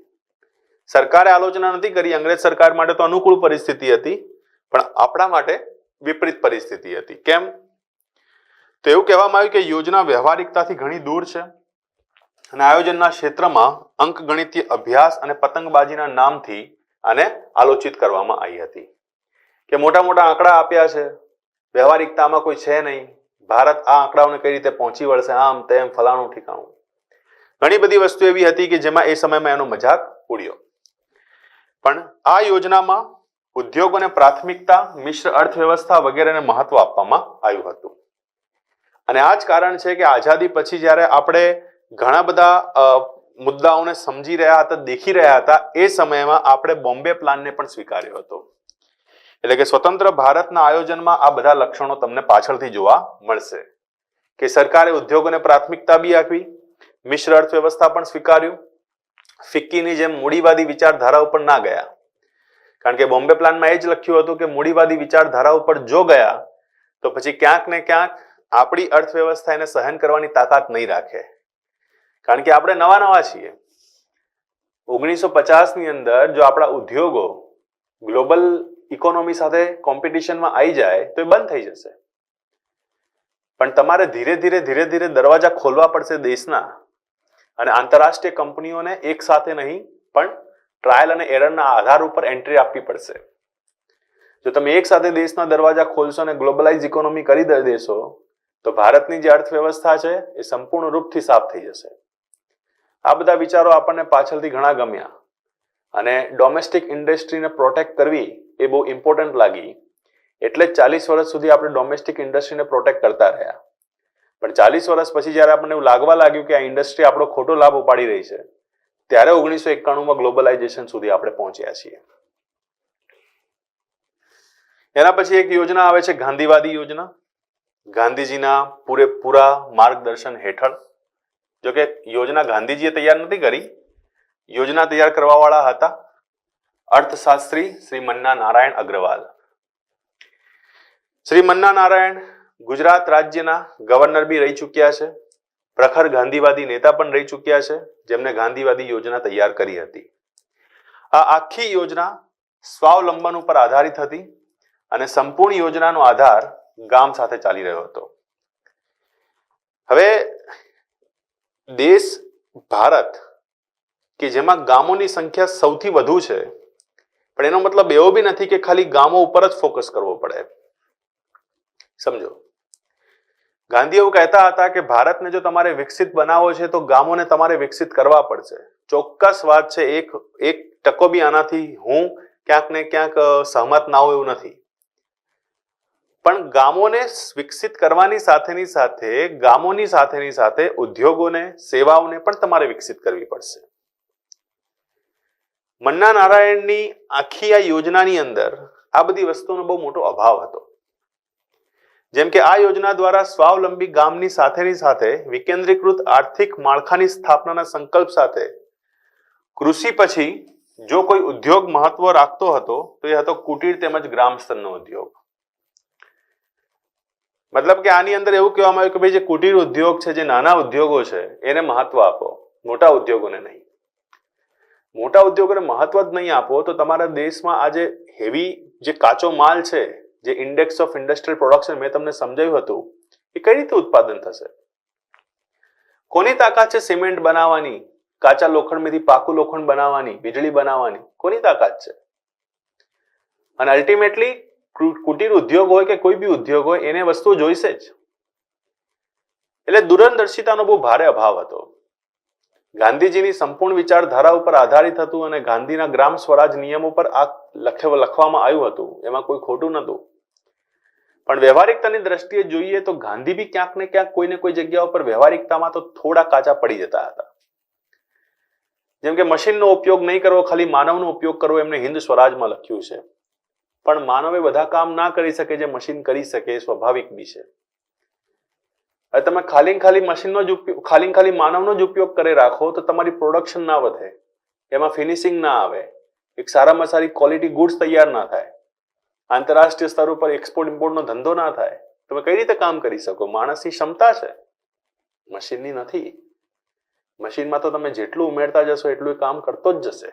સરકારે આલોચના નથી કરી. અંગ્રેજ સરકાર માટે તો અનુકૂળ પરિસ્થિતિ હતી, પણ આપણા માટે વિપરીત પરિસ્થિતિ હતી. કેમ? તો એવું કહેવામાં આવ્યું કે યોજના વ્યવહારિકતાથી ઘણી દૂર છે અને આયોજનના ક્ષેત્રમાં અંકગણિતીય અભ્યાસ અને પતંગબાજીના નામથી આને આલોચિત કરવામાં આવી હતી કે મોટા મોટા આંકડા આપ્યા છે, વ્યવહારિકતામાં કોઈ છે નહીં, ભારત આ આંકડાઓને કઈ રીતે પહોંચી વળશે, આમ તેમ ફલાણું ઠીકાણું. ઘણી બધી વસ્તુ એવી હતી કે જેમાં એ સમયમાં એનો મજાક ઉડ્યો. પણ આ યોજનામાં ઉદ્યોગોને પ્રાથમિકતા, મિશ્ર અર્થવ્યવસ્થા વગેરેને મહત્વ આપવામાં આવ્યું હતું. અને આ જ કારણ છે કે આઝાદી પછી જ્યારે આપણે ઘણા બધા મુદ્દાઓને સમજી રહ્યા હતા, દેખી રહ્યા હતા, એ સમયમાં આપણે બોમ્બે પ્લાનને પણ સ્વીકાર્યો હતો. એટલે કે સ્વતંત્ર ભારતના આયોજનમાં આ બધા લક્ષણો તમને પાછળથી જોવા મળશે કે સરકારે ઉદ્યોગોને પ્રાથમિકતા બી આપી, મિશ્ર અર્થવ્યવસ્થા પણ સ્વીકાર્યું, ફિક્કીની જેમ મૂડીવાદી વિચારધારા ઉપર ના ગયા. કારણ કે બોમ્બે પ્લાનમાં એ જ લખ્યું હતું કે મૂડીવાદી વિચારધારા ઉપર જો ગયા તો પછી ક્યાંક ને ક્યાંક આપણી અર્થવ્યવસ્થા એને સહન કરવાની તાકાત નહીં રાખે. કારણ કે આપણે નવા છીએ. 1950 ની અંદર જો આપણા ઉદ્યોગો ગ્લોબલ ઇકોનોમી સાથે કોમ્પિટિશનમાં આવી જાય તો એ બંધ થઈ જશે. પણ તમારે ધીરે ધીરે દરવાજા ખોલવા પડશે દેશના, અને આંતરરાષ્ટ્રીય કંપનીઓને એક સાથે નહીં પણ ટ્રાયલ અને એરરના આધાર ઉપર એન્ટ્રી આપવી પડશે. જો તમે એક સાથે દેશના દરવાજા ખોલશો અને ગ્લોબલાઇઝ ઇકોનોમી કરી દેશો તો ભારતની જે અર્થવ્યવસ્થા છે એ સંપૂર્ણ રૂપથી સાફ થઈ જશે. આ બધા વિચારો આપણને પાછળથી ઘણા ગમ્યા અને ડોમેસ્ટિક ઇન્ડસ્ટ્રીને પ્રોટેક્ટ કરવી એ બહુ ઇમ્પોર્ટન્ટ લાગી. એટલે જ 40 વર્ષ સુધી આપણે ડોમેસ્ટિક ઇન્ડસ્ટ્રીને પ્રોટેક્ટ કરતા રહ્યા. પણ 40 વર્ષ પછી જ્યારે આપણને એવું લાગવા લાગ્યું કે આ ઇન્ડસ્ટ્રી આપણો ખોટો લાભ ઉપાડી રહી છે, ત્યારે 1991માં ગ્લોબલાઇઝેશન સુધી આપણે પહોંચ્યા છીએ. એના પછી એક યોજના આવે છે ગાંધીવાદી યોજના. ગાંધીજીના પૂરેપૂરા માર્ગદર્શન હેઠળ. જોકે યોજના ગાંધીજીએ તૈયાર નથી કરી, યોજના તૈયાર કરવાવાળા હતા અર્થશાસ્ત્રી શ્રી મન્ના નારાયણ અગ્રવાલ. શ્રી મન્ના નારાયણ ગુજરાત રાજ્યના ગવર્નર બી રહી ચૂક્યા છે, પ્રખર ગાંધીવાદી નેતા પણ રહી ચૂક્યા છે, જેમને ગાંધીવાદી યોજના તૈયાર કરી હતી. આ આખી યોજના સ્વાવલંબન ઉપર આધારિત હતી અને સંપૂર્ણ યોજનાનો આધાર ગામ સાથે ચાલી રહ્યો હતો. હવે દેશ ભારત કે જેમાં ગામોની સંખ્યા સૌથી વધુ છે, પણ એનો મતલબ એવો બી નથી કે ખાલી ગામો ઉપર જ ફોકસ કરવો પડે. સમજો, ગાંધી એવું કહેતા હતા કે ભારતને જો તમારે વિકસિત બનાવવો છે તો ગામોને તમારે વિકસિત કરવા પડશે. ચોક્કસ વાત છે, એક ટકો બી આનાથી હું ક્યાંક ને ક્યાંક સહમત ના હોઉં એવું નથી. પણ ગામોને વિકસિત કરવાની સાથે ઉદ્યોગોને, સેવાઓને પણ તમારે વિકસિત કરવી પડશે. મન્ના નારાયણની આખી આ યોજનાની અંદર આ બધી વસ્તુનો બહુ મોટો અભાવ હતો. જેમ કે આ યોજના દ્વારા સ્વાવલંબી ગામની સાથે વિકેન્દ્રીકૃત આર્થિક માળખાની સ્થાપનાના સંકલ્પ સાથે કૃષિ પછી જો કોઈ ઉદ્યોગ મહત્વ રાખતો હતો તો એ હતો કુટીર તેમજ ગ્રામ સ્તરનો ઉદ્યોગ. મતલબ કે આની અંદર એવું કહેવામાં આવ્યું કે ભાઈ જે કુટીર ઉદ્યોગ છે, જે નાના ઉદ્યોગો છે, એને મહત્વ આપો, મોટા ઉદ્યોગોને નહીં. મોટા ઉદ્યોગોને મહત્વ જ નહીં આપો તો તમારા દેશમાં આજે હેવી જે કાચો માલ છે, જે ઇન્ડેક્સ ઓફ ઇન્ડસ્ટ્રીયલ પ્રોડક્શન મેં તમને સમજાવ્યું હતું, એ કઈ રીતે ઉત્પાદન થશે? કોની તાકાત છે સિમેન્ટ બનાવવાની, કાચા લોખંડમાંથી પાકું લોખંડ બનાવવાની, વીજળી બનાવવાની કોની તાકાત છે? અને અલ્ટિમેટલી કુટીર ઉદ્યોગ હોય કે કોઈ બી ઉદ્યોગ હોય એને વસ્તુ જોઈશે જ. એટલે દૂરદર્શિતાનો બહુ ભારે અભાવ હતો. ગાંધીજીની સંપૂર્ણ વિચારધારા ઉપર આધારિત હતું અને ગાંધીના ગ્રામ સ્વરાજ નિયમો પર આ લખવામાં આવ્યું હતું. એમાં કોઈ ખોટું નહોતું. પણ વ્યવહારિકતાની દ્રષ્ટિએ જોઈએ તો ગાંધી બી ક્યાંક ને ક્યાંક કોઈ ને કોઈ જગ્યા ઉપર વ્યવહારિકતામાં તો થોડા કાચા પડી જતા હતા. જેમ કે મશીનનો ઉપયોગ નહીં કરવો, ખાલી માનવનો ઉપયોગ કરવો, એમને હિન્દ સ્વરાજમાં લખ્યું છે. પણ માનવે બધા કામ ના કરી શકે જે મશીન કરી શકે, એ સ્વાભાવિક બી છે. હવે તમે ખાલી મશીનનો જ ઉપયોગ, ખાલી માનવનો જ ઉપયોગ કરી રાખો તો તમારી પ્રોડક્શન ના વધે, એમાં ફિનિશિંગ ના આવે, એક સારામાં સારી ક્વોલિટી ગુડ્સ તૈયાર ના થાય, આંતરરાષ્ટ્રીય સ્તર ઉપર એક્સપોર્ટ ઇમ્પોર્ટનો ધંધો ના થાય. તમે કઈ રીતે કામ કરી શકો? માણસની ક્ષમતા છે, મશીનની નથી. મશીનમાં તો તમે જેટલું ઉમેરતા જશો એટલું કામ કરતો જ જશે.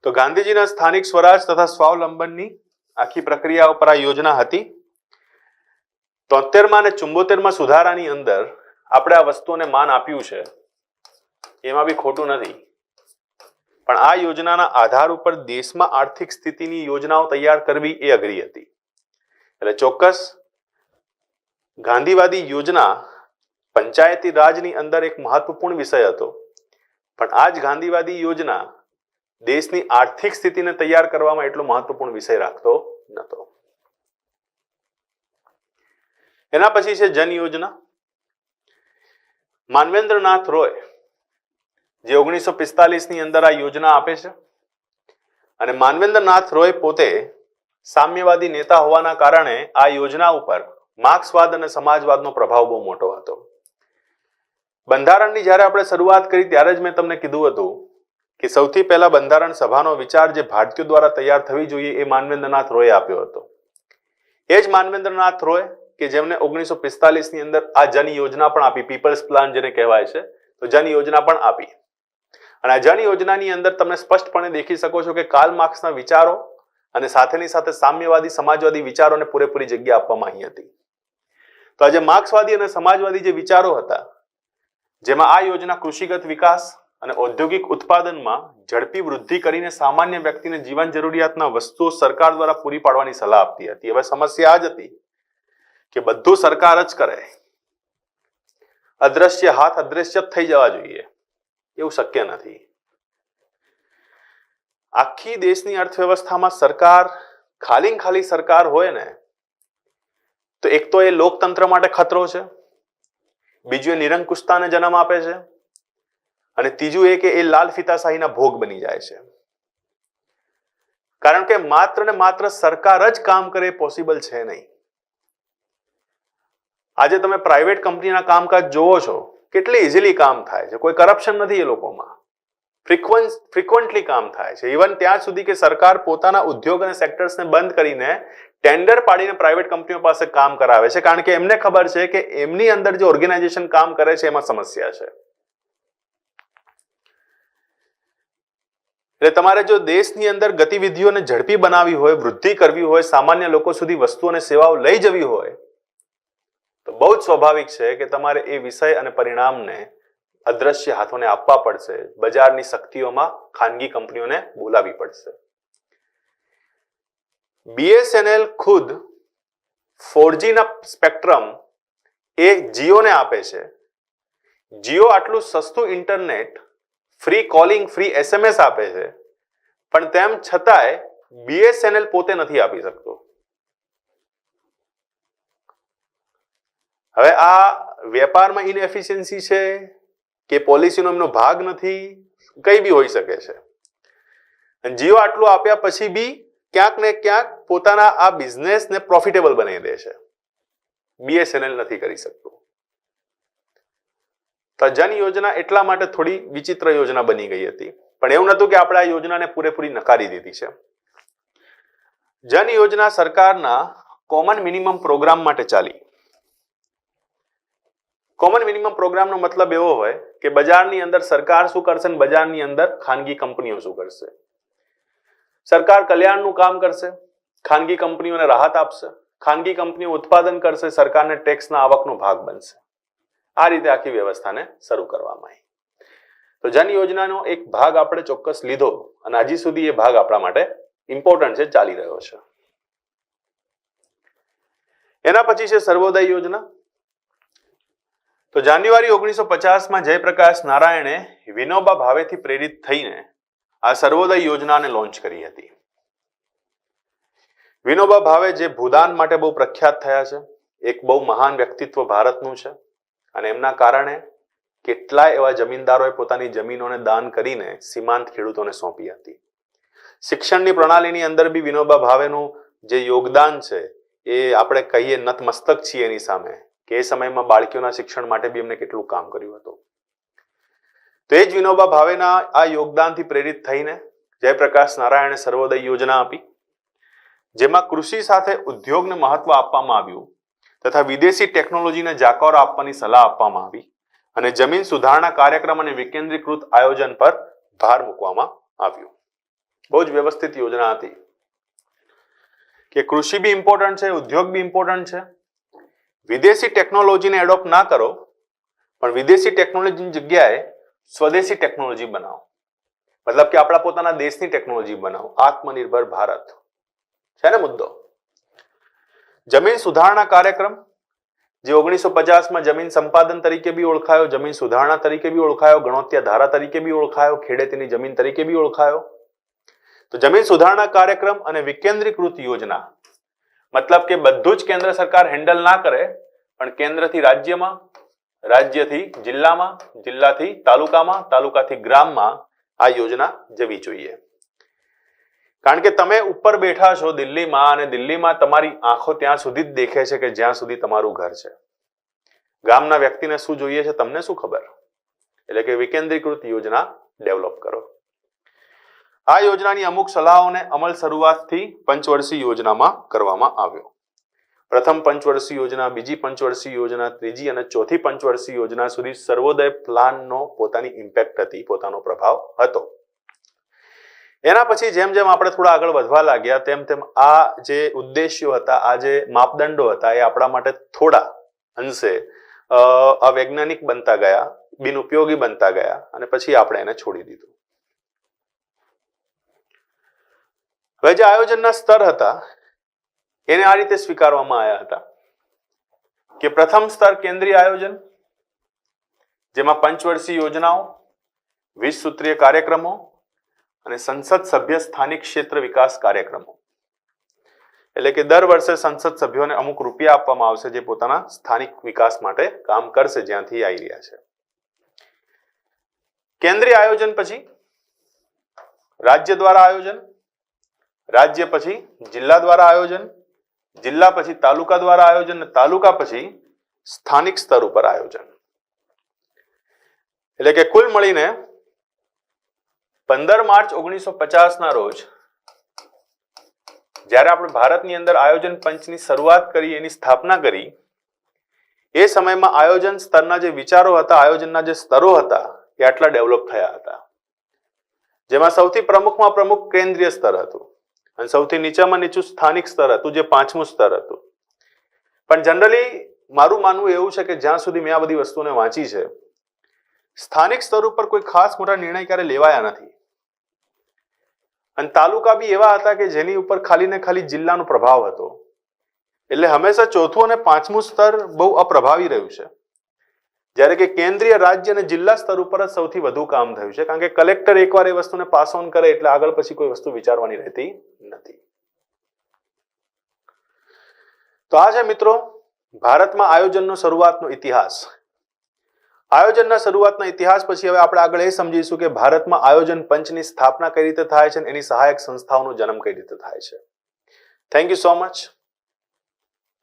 તો ગાંધીજીના સ્થાનિક સ્વરાજ તથા સ્વાવલંબનની આખી પ્રક્રિયા ઉપર આ યોજના હતી. 73માં અને 74માં સુધારાની અંદર આપણે આ વસ્તુઓને માન આપ્યું છે, એમાં બી ખોટું નથી. પણ આ યોજનાના આધાર ઉપર દેશમાં આર્થિક સ્થિતિની યોજનાઓ તૈયાર કરવી એ અઘરી હતી. એટલે ચોક્કસ ગાંધીવાદી યોજના પંચાયતી રાજની અંદર એક મહત્વપૂર્ણ વિષય હતો. પણ આ જ ગાંધીવાદી યોજના દેશની આર્થિક સ્થિતિને તૈયાર કરવામાં એટલો મહત્વપૂર્ણ વિષય રાખતો નહોતો. એના પછી છે જન યોજના. માનવેન્દ્રનાથ રોય જે 1945ની અંદર આ યોજના આપે છે. અને માનવેન્દ્રનાથ રોય પોતે સામ્યવાદી નેતા હોવાના કારણે આ યોજના ઉપર માર્ક્સવાદ અને સમાજવાદનો પ્રભાવ બહુ મોટો હતો. બંધારણની જ્યારે આપણે શરૂઆત કરી ત્યારે જ મેં તમને કીધું હતું કે સૌથી પહેલા બંધારણ સભાનો વિચાર જે ભારતીયો દ્વારા તૈયાર થવી જોઈએ એ માનવેન્દ્રનાથ રોયે આપ્યો હતો. એ જ માનવેન્દ્રનાથ રોય કે જેમને 1945ની અંદર આ જન યોજના પણ આપી, પીપલ્સ પ્લાન જેને કહેવાય છે, તો જન યોજના પણ આપી. અને આ જન યોજનાની અંદર તમે સ્પષ્ટપણે દેખી શકો છો કે કાર્લ માર્ક્સના વિચારો અને સાથેની સાથે સામ્યવાદી સમાજવાદી વિચારોને પૂરેપૂરી જગ્યા આપવામાં આવી હતી. તો આજે માર્ક્સવાદી અને સમાજવાદી જે વિચારો હતા, જેમાં આ યોજના કૃષિગત વિકાસ અને ઔદ્યોગિક ઉત્પાદનમાં ઝડપી વૃદ્ધિ કરીને સામાન્ય વ્યક્તિને જીવન જરૂરિયાતના વસ્તુઓ સરકાર દ્વારા પૂરી પાડવાની સલાહ આપતી હતી. હવે સમસ્યા આ જ હતી કે બધું સરકાર જ કરે, અદ્રશ્ય હાથ અદ્રશ્ય થઈ જવા જોઈએ, એવું શક્ય નથી. આખી દેશની અર્થવ્યવસ્થામાં સરકાર ખાલી સરકાર હોય ને તો એક તો એ લોકતંત્ર માટે ખતરો છે, બીજું એ નિરંકુશતાને જન્મ આપે છે, અને ત્રીજું એ કે એ લાલ ફિતાશાહીના ભોગ બની જાય છે. કારણ કે માત્ર ને માત્ર સરકાર જ કામ કરે પોસિબલ છે નહીં. આજે તમે પ્રાઇવેટ કંપનીના કામકાજ જોવો છો, કેટલી ઇઝીલી કામ થાય છે, કોઈ કરપ્શન નથી એ લોકોમાં, ફ્રિકવન્ટલી કામ થાય છે. ઇવન ત્યાં સુધી કે સરકાર પોતાના ઉદ્યોગ અને સેક્ટર્સને બંધ કરીને ટેન્ડર પાડીને પ્રાઇવેટ કંપનીઓ પાસે કામ કરાવે છે, કારણ કે એમને ખબર છે કે એમની અંદર જે ઓર્ગેનાઇઝેશન કામ કરે છે એમાં સમસ્યા છે. એટલે તમારે જો દેશની અંદર ગતિવિધિઓને ઝડપી બનાવવી હોય, વૃદ્ધિ કરવી હોય, સામાન્ય લોકો સુધી વસ્તુ અને સેવાઓ લઈ જવી હોય, તો બહુ જ સ્વાભાવિક છે કે તમારે એ વિષય અને પરિણામને અદ્રશ્ય હાથોને આપવા પડશે. બજારની શક્તિઓમાં ખાનગી કંપનીઓને બોલાવવી પડશે. BSNL ખુદ 4G ના સ્પેક્ટ્રમ એ જીઓને આપે છે. જીઓ આટલું સસ્તું internet, free calling, free SMS આપે છે, પણ તેમ છતાંય BSNL પોતે નથી આપી શકતો. હવે આ વેપારમાં ઇનએફિશિયન્સી છે કે પોલિસીનો એમનો ભાગ નથી, કઈ બી હોઈ શકે છે. જીઓ આટલું આપ્યા પછી બી ક્યાંક ને ક્યાંક પોતાના આ બિઝનેસને પ્રોફિટેબલ બનાવી દે છે. BSNL નથી કરી શકતું. તો જન યોજના એટલા માટે થોડી વિચિત્ર યોજના બની ગઈ હતી, પણ એવું નતું કે આપણે આ યોજનાને પૂરેપૂરી નકારી દીધી છે. જન યોજના સરકારના કોમન મિનિમમ પ્રોગ્રામ માટે ચાલી. કોમન મિનિમમ પ્રોગ્રામનો મતલબ એવો હોય કે બજારની અંદર સરકાર શું કરશે અને બજારની અંદર ખાનગી કંપનીઓ શું કરશે. સરકાર કલ્યાણનું કામ કરશે, ખાનગી કંપનીઓને રાહત આપશે, ખાનગી કંપનીઓ ઉત્પાદન કરશે, સરકારને ટેક્સના આવકનો ભાગ બનશે. આ રીતે આખી વ્યવસ્થાને શરૂ કરવામાં આવી. તો જન યોજનાનો એક ભાગ આપણે ચોક્કસ લીધો અને હજી સુધી એ ભાગ આપણા માટે ઇમ્પોર્ટન્ટ છે, ચાલી રહ્યો છે. એના પછી છે સર્વોદય યોજના. તો જાન્યુઆરી 1950 જયપ્રકાશ નારાયણે વિનોબા ભાવેથી પ્રેરિત થઈને આ સર્વોદય યોજનાને લોન્ચ કરી હતી. વિનોબા ભાવે જે ભૂદાન માટે બહુ પ્રખ્યાત થયા છે, એક બહુ મહાન વ્યક્તિત્વ ભારતનું છે અને એમના કારણે કેટલાય એવા જમીનદારોએ પોતાની જમીનોને દાન કરીને સીમાંત ખેડૂતોને સોંપી હતી. શિક્ષણની પ્રણાલીની અંદર બી વિનોબા ભાવેનું જે યોગદાન છે એ આપણે કહીએ નતમસ્તક છીએ એની સામે, કે એ સમયમાં બાળકીઓના શિક્ષણ માટે બી એમને કેટલું કામ કર્યું હતું. તો એ જ વિનોબા ભાવેના આ યોગદાનથી પ્રેરિત થઈને જયપ્રકાશ નારાયણે સર્વોદય યોજના આપી, જેમાં કૃષિ સાથે ઉદ્યોગને મહત્વ આપવામાં આવ્યું તથા વિદેશી ટેકનોલોજીને જાકારો આપવાની સલાહ આપવામાં આવી અને જમીન સુધારણા કાર્યક્રમ અને વિકેન્દ્રીકૃત આયોજન પર ભાર મૂકવામાં આવ્યું. બહુ જ વ્યવસ્થિત યોજના હતી કે કૃષિ બી ઇમ્પોર્ટન્ટ છે, ઉદ્યોગ બી ઇમ્પોર્ટન્ટ છે. વિદેશી ટેકનોલોજીને એડોપ્ટ ના કરો, પણ વિદેશી ટેકનોલોજીની જગ્યાએ સ્વદેશી ટેકનોલોજી બનાવો. મતલબ કે આપણા પોતાના દેશની ટેકનોલોજી બનાવો. આત્મનિર્ભર ભારત છે ને મુદ્દો. જમીન સુધારણા કાર્યક્રમ જે 1950 જમીન સંપાદન તરીકે બી ઓળખાયો, જમીન સુધારણા તરીકે બી ઓળખાયો, ગણોત્યા ધારા તરીકે બી ઓળખાયો, ખેડેતીની જમીન તરીકે બી ઓળખાયો. તો જમીન સુધારણા કાર્યક્રમ અને વિકેન્દ્રીકૃત યોજના, મતલબ કે બધું જ કેન્દ્ર સરકાર હેન્ડલ ના કરે, પણ કેન્દ્રથી રાજ્યમાં, રાજ્યથી જિલ્લામાં, જિલ્લાથી તાલુકામાં, તાલુકાથી ગ્રામમાં આ યોજના જવી જોઈએ. કારણ કે તમે ઉપર બેઠા છો દિલ્હીમાં અને દિલ્હીમાં તમારી આંખો ત્યાં સુધી જ દેખે છે કે જ્યાં સુધી તમારું ઘર છે. ગામના વ્યક્તિને શું જોઈએ છે તમને શું ખબર? એટલે કે વિકેન્દ્રીકૃત યોજના ડેવલપ કરો. આ યોજનાની અમુક સલાહોને અમલ શરૂઆતથી પંચવર્ષીય યોજનામાં કરવામાં આવ્યો. પ્રથમ પંચવર્ષીય યોજના, બીજી પંચવર્ષીય યોજના, ત્રીજી અને ચોથી પંચવર્ષીય યોજના સુધી સર્વોદય પ્લાનનો પોતાની ઇમ્પેક્ટ હતી, પોતાનો પ્રભાવ હતો. એના પછી જેમ જેમ આપણે થોડા આગળ વધવા લાગ્યા તેમ તેમ આ જે ઉદ્દેશ્યો હતા, આ જે માપદંડો હતા એ આપણા માટે થોડા અંશે અવૈજ્ઞાનિક બનતા ગયા, બિનઉપયોગી બનતા ગયા અને પછી આપણે એને છોડી દીધું. હવે જે આયોજનના સ્તર હતા એને આ રીતે સ્વીકારવામાં આવ્યા હતા કે પ્રથમ સ્તર કેન્દ્રીય આયોજન, જેમાં પંચવર્ષીય યોજનાઓ, 20 સૂત્રીય કાર્યક્રમો અને સંસદ સભ્ય સ્થાનિક ક્ષેત્ર વિકાસ કાર્યક્રમો. એટલે કે દર વર્ષે સંસદ સભ્યોને અમુક રૂપિયા આપવામાં આવશે જે પોતાના સ્થાનિક વિકાસ માટે કામ કરશે જ્યાંથી આવી રહ્યા છે. કેન્દ્રીય આયોજન પછી રાજ્ય દ્વારા આયોજન, રાજ્ય પછી જિલ્લા દ્વારા આયોજન, જિલ્લા પછી તાલુકા દ્વારા આયોજન, તાલુકા પછી સ્થાનિક સ્તર ઉપર આયોજન. એટલે કે કુલ મળીને 15 માર્ચ 1950 ના રોજ જ્યારે આપણે ભારતની અંદર આયોજન પંચની શરૂઆત કરી, એની સ્થાપના કરી, એ સમયમાં આયોજન સ્તરના જે વિચારો હતા, આયોજનના જે સ્તરો હતા એ આટલા ડેવલપ થયા હતા. જેમાં સૌથી પ્રમુખમાં પ્રમુખ કેન્દ્રીય સ્તર હતું અને સૌથી નીચામાં નીચું સ્થાનિક સ્તર હતું, જે 5મું સ્તર હતું. પણ જનરલી મારું માનવું એવું છે કે જ્યાં સુધી મેં આ બધી વસ્તુને વાંચી છે, સ્થાનિક સ્તર ઉપર કોઈ ખાસ મોટા નિર્ણય ક્યારે લેવાયા નથી. અને તાલુકા બી એવા હતા કે જેની ઉપર ખાલી ને ખાલી જિલ્લાનો પ્રભાવ હતો. એટલે હંમેશા ચોથું અને 5મું સ્તર બહુ અપ્રભાવી રહ્યું છે, જ્યારે કે કેન્દ્રીય, રાજ્ય અને જિલ્લા સ્તર ઉપર જ સૌથી વધુ કામ થયું છે. કારણ કે કલેક્ટર એકવાર એ વસ્તુને પાસ ઓન કરે એટલે આગળ પછી કોઈ વસ્તુ વિચારવાની રહેતી નથી. તો આ છે મિત્રો ભારતમાં આયોજનનો શરૂઆતનો ઇતિહાસ. આયોજનના શરૂઆતના ઇતિહાસ પછી હવે આપણે આગળ એ સમજીશું કે ભારતમાં આયોજન પંચની સ્થાપના કઈ રીતે થાય છે અને એની સહાયક સંસ્થાઓનો જન્મ કઈ રીતે થાય છે. Thank you so much.